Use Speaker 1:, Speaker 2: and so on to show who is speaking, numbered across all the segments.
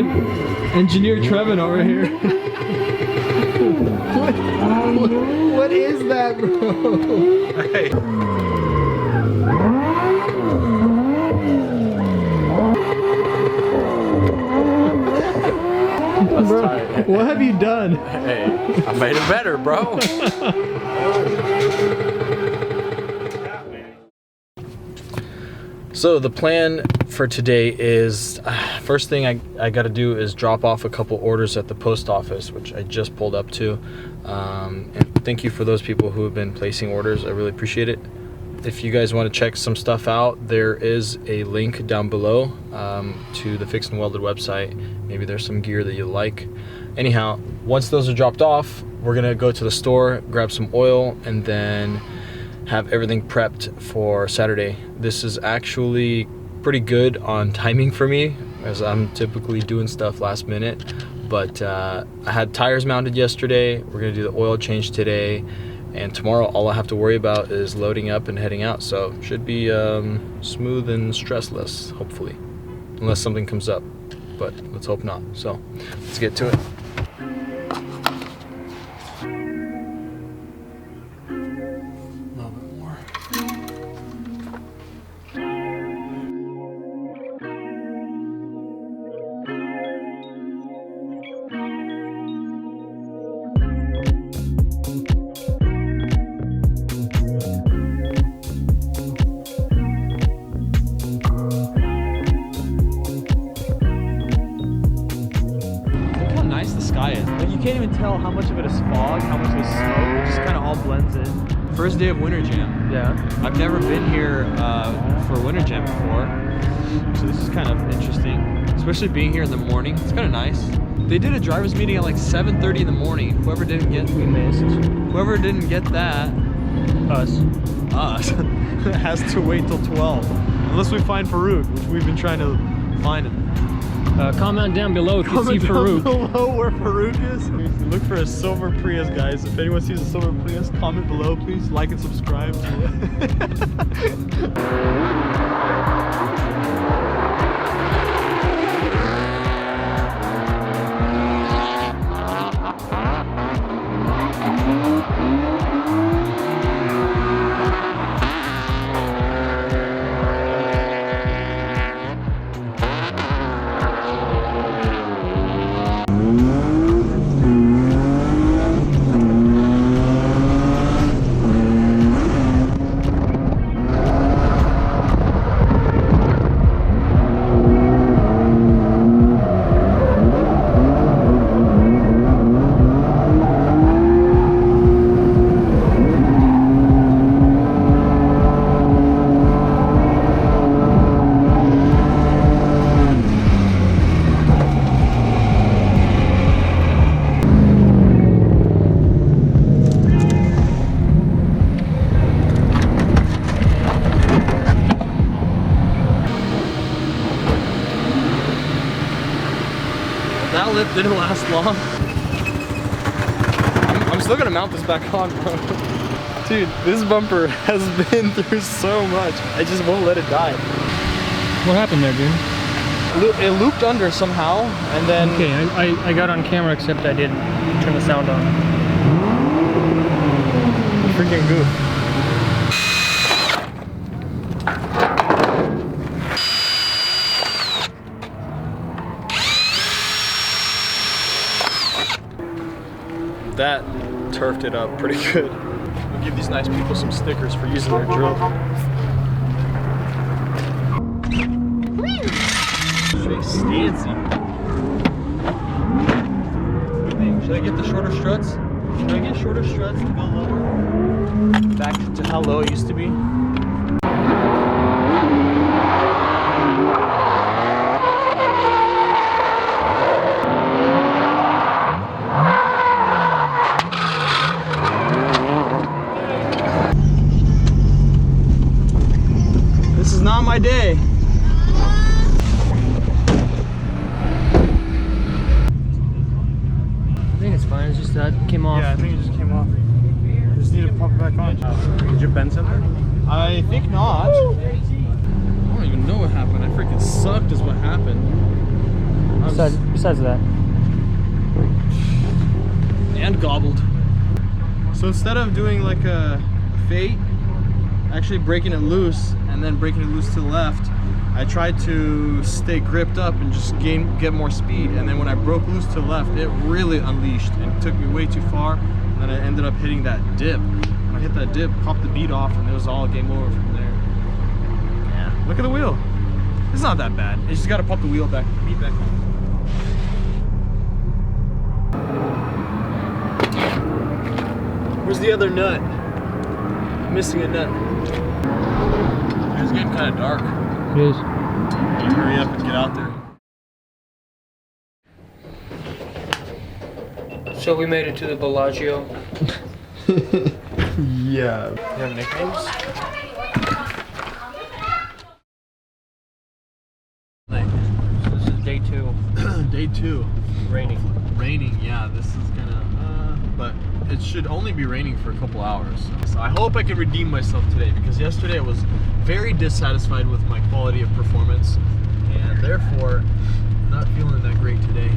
Speaker 1: Fucking engineer Trevin over here.
Speaker 2: What is that, bro?
Speaker 1: Hey. Bro, what have you done?
Speaker 3: Hey, I made it better, bro. So the plan for today is, first thing I got to do is drop off a couple orders at the post office, which I just pulled up to. And thank you for those people who have been placing orders. I really appreciate it. If you guys want to check some stuff out, there is a link down below to the Fixed and Welded website. Maybe there's some gear that you like. Anyhow, once those are dropped off, we're gonna go to the store, grab some oil, and then have everything prepped for Saturday. This is actually pretty good on timing for me, as I'm typically doing stuff last minute. But I had tires mounted yesterday. We're gonna do the oil change today. And tomorrow, all I have to worry about is loading up and heading out. So should be smooth and stressless, hopefully. Unless something comes up, but let's hope not. So let's get to it.
Speaker 1: You can't even tell how much of it is fog, how much is smoke. It just kind of all blends in.
Speaker 3: First day of Winter Jam.
Speaker 1: Yeah.
Speaker 3: I've never been here for Winter Jam before, so this is kind of interesting, especially being here in the morning. It's kind of nice. They did a driver's meeting at like 7:30 in the morning. Whoever didn't get that, us has to wait till 12, unless we find Farouk, which we've been trying to find him.
Speaker 1: Comment down below if you see Farouk.
Speaker 3: Below where Farouk is. Look for a silver Prius, guys. If anyone sees a silver Prius, comment below, please. Like and subscribe. That lip didn't last long. I'm still gonna mount this back on, bro. Dude, this bumper has been through so much. I just won't let it die.
Speaker 1: What happened there, dude?
Speaker 3: It looped under somehow, and then...
Speaker 1: Okay, I got on camera, except I didn't turn the sound on.
Speaker 3: Freaking goof. That turfed it up pretty good. We'll give these nice people some stickers for using their drill. Stancy. Should I get the shorter struts? Should I get shorter struts to go lower? Back to how low it used to be? This is not my day.
Speaker 1: I think it's fine, it's just that it came off.
Speaker 3: Yeah, I think it just came off. Just need to pump it back on. Did you bend something? I think not. I don't even know what happened. I freaking sucked is what happened.
Speaker 1: Besides that.
Speaker 3: And gobbled. So instead of doing like a fade, actually breaking it loose and then breaking it loose to the left, I tried to stay gripped up and just get more speed. And then when I broke loose to the left, it really unleashed and took me way too far. And then I ended up hitting that dip. When I hit that dip, popped the bead off, and it was all game over from there. Yeah, look at the wheel. It's not that bad. You just gotta pop the wheel back, bead back on. Where's the other nut? I'm missing a nut. It's getting kind of dark.
Speaker 1: It is.
Speaker 3: Hurry up and get out there.
Speaker 4: So we made it to the Bellagio.
Speaker 2: Yeah.
Speaker 3: You have nicknames?
Speaker 4: So this is day 2.
Speaker 3: Day 2.
Speaker 4: Raining.
Speaker 3: Raining, yeah, this is gonna, but it should only be raining for a couple hours. So I hope I can redeem myself today, because yesterday I was very dissatisfied with my quality of performance, and therefore not feeling that great today.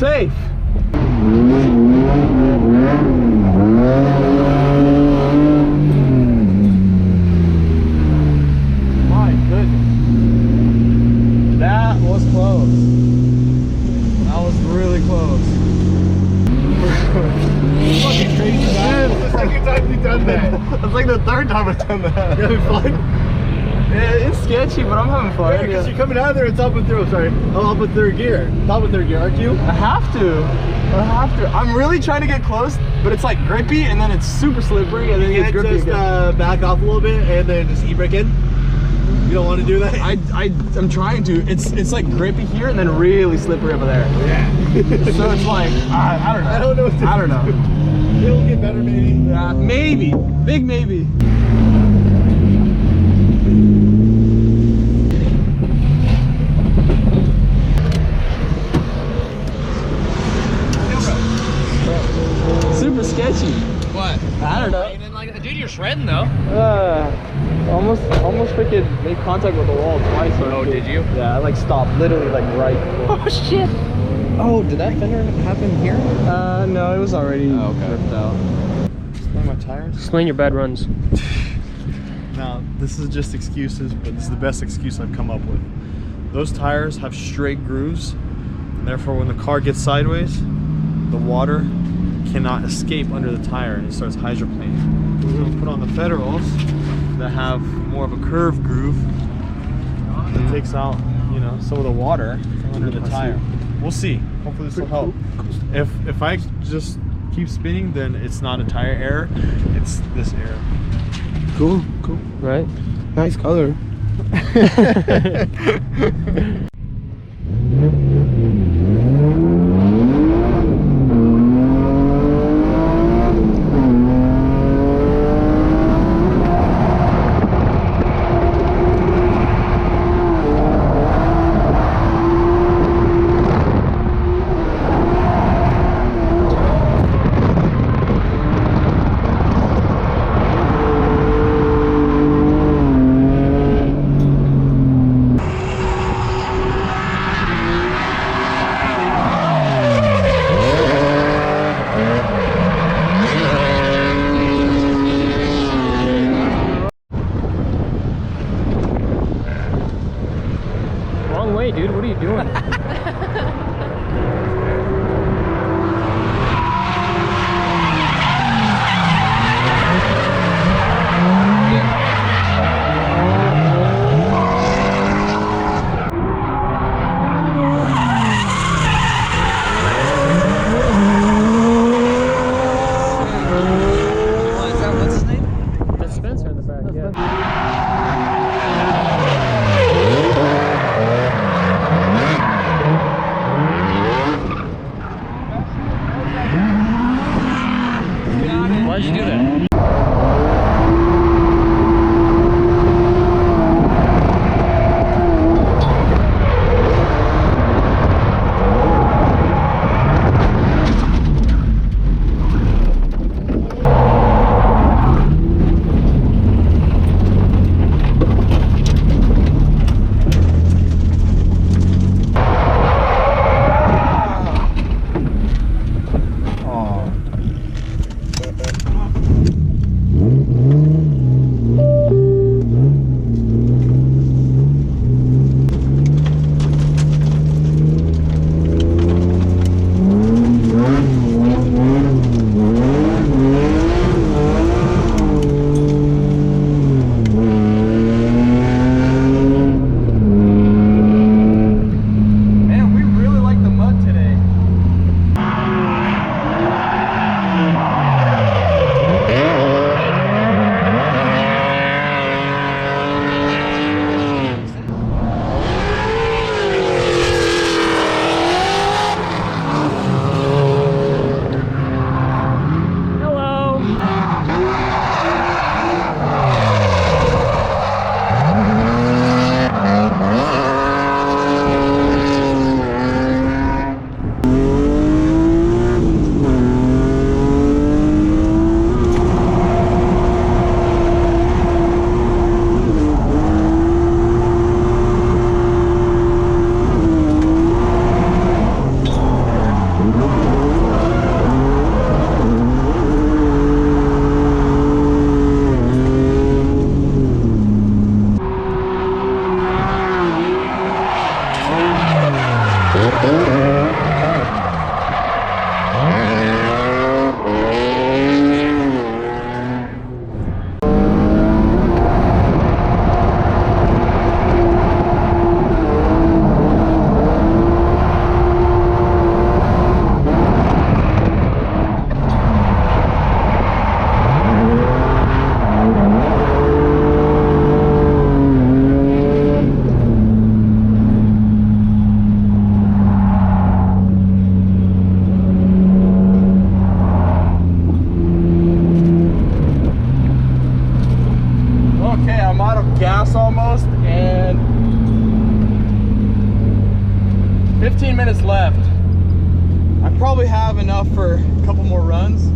Speaker 3: Safe. My goodness. That was close. That was really close. Fucking crazy, man.
Speaker 2: It's the second time we've done that.
Speaker 3: That's like the third time I've done that.
Speaker 2: You having fun?
Speaker 3: Yeah, it's sketchy, but I'm having fun.
Speaker 2: Yeah, because you're coming out of there in top of third. Sorry, up with third gear. Top of third gear, aren't you?
Speaker 3: I have to. I'm really trying to get close, but it's like grippy, and then it's super slippery, and then it gets grippy
Speaker 2: just
Speaker 3: again.
Speaker 2: back off a little bit and then just e-brake in. You don't want to do that?
Speaker 3: I'm trying to. It's like grippy here, and then really slippery over there.
Speaker 2: Yeah.
Speaker 3: So it's like I don't know.
Speaker 2: I don't know.
Speaker 3: I don't know.
Speaker 2: It'll get better, maybe.
Speaker 3: Yeah, maybe. Big maybe. Super sketchy.
Speaker 4: What?
Speaker 3: I don't know.
Speaker 4: You didn't like that? Dude, you're shredding though.
Speaker 3: Almost freaking made contact with the wall twice.
Speaker 4: Oh, did you?
Speaker 3: Yeah, I like stopped literally like right before.
Speaker 4: Oh shit. Oh, did that fender happen here?
Speaker 3: No, it was already
Speaker 4: ripped
Speaker 3: out. Explain my tires.
Speaker 4: Explain your bad runs.
Speaker 3: Now, this is just excuses, but this is the best excuse I've come up with. Those tires have straight grooves, and therefore when the car gets sideways, the water cannot escape under the tire and it starts hydroplaning. So we put on the Federals that have more of a curved groove that takes out, you know, some of the water from under the tire. We'll see. Hopefully this will help. If I just keep spinning, then it's not a tire error, it's this error.
Speaker 2: Cool.
Speaker 4: Right?
Speaker 2: Nice color.
Speaker 4: Why'd you do that?
Speaker 3: gas almost, and 15 minutes left. I probably have enough for a couple more runs.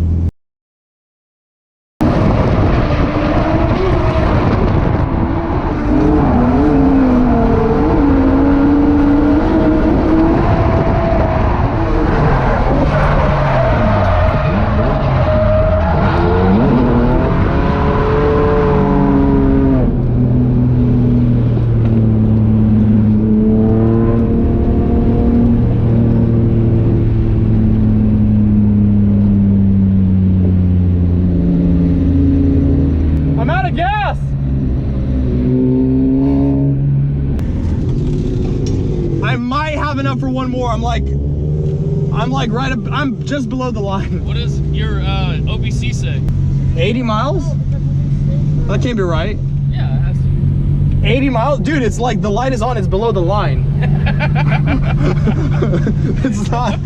Speaker 3: For one more, I'm like right up, I'm just below the line.
Speaker 4: What does your OBC say?
Speaker 3: 80 miles? That can't be right.
Speaker 4: Yeah, it has to be.
Speaker 3: 80 miles? Dude, it's like the light is on, it's below the line. It's not.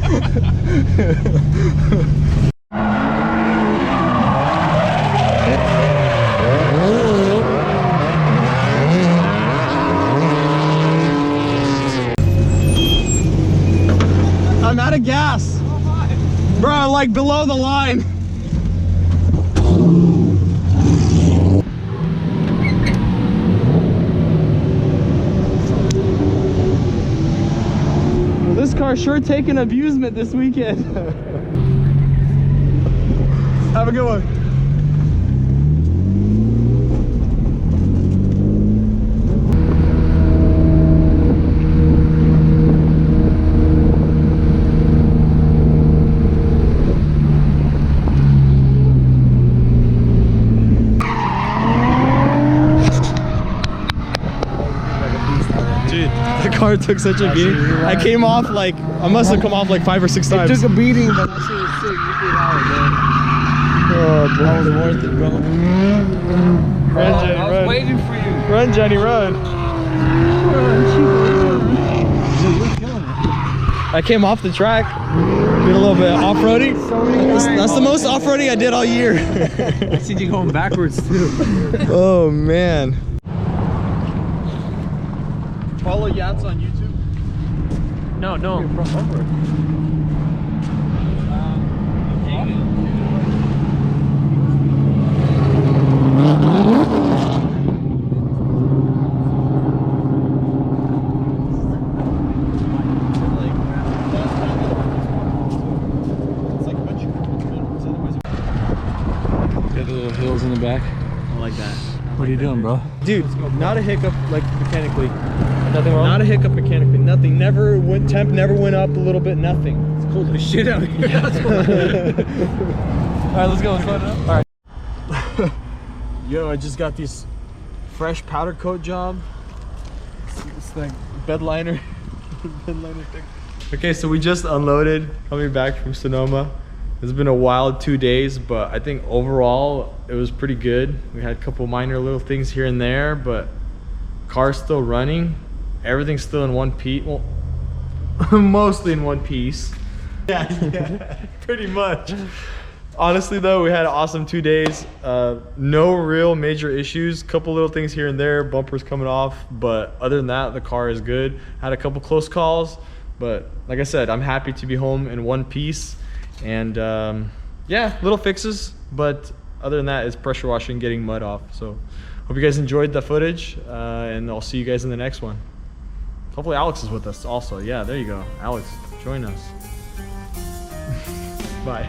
Speaker 3: I'm out of gas. Bro, I'm like below the line. Well, this car's sure taking abusement this weekend. Have a good one. The car took such a beating. I came off like, I must have come off like 5 or 6 times.
Speaker 2: It took a beating, but that shit was sick. You feel out, man.
Speaker 3: Oh, bro.
Speaker 2: That was worth it, bro.
Speaker 3: Run, Johnny,
Speaker 4: I was
Speaker 3: run.
Speaker 4: waiting for you.
Speaker 3: Run, Johnny, run.
Speaker 2: You're killing it.
Speaker 3: I came off the track, did a little bit of off-roading. That's the most off-roading I did all year.
Speaker 1: I see you going backwards too.
Speaker 3: Oh man.
Speaker 2: Follow Yats on YouTube.
Speaker 1: No, no.
Speaker 3: Got the little hills in the back.
Speaker 1: I like that.
Speaker 2: What are you doing, bro?
Speaker 3: Dude, not a hiccup like mechanically.
Speaker 1: Nothing wrong?
Speaker 3: Not a hiccup mechanically. Nothing. Never went. Temp never went up a little bit. Nothing.
Speaker 1: It's cold as shit out here.
Speaker 3: All right, let's go. Let's load it up. All right. Yo, I just got this fresh powder coat job. It's like bed liner. Bed liner thing. Okay, so we just unloaded coming back from Sonoma. It's been a wild 2 days, but I think overall it was pretty good. We had a couple minor little things here and there, but car's still running. Everything's still in one piece. Well, mostly in one piece. Yeah, pretty much. Honestly though, we had an awesome 2 days. No real major issues. Couple little things here and there, bumpers coming off, but other than that, the car is good. Had a couple close calls, but like I said, I'm happy to be home in one piece. And yeah, little fixes, but other than that, it's pressure washing, getting mud off. So hope you guys enjoyed the footage, and I'll see you guys in the next one. Hopefully Alex is with us also. Yeah, there you go. Alex, join us. Bye.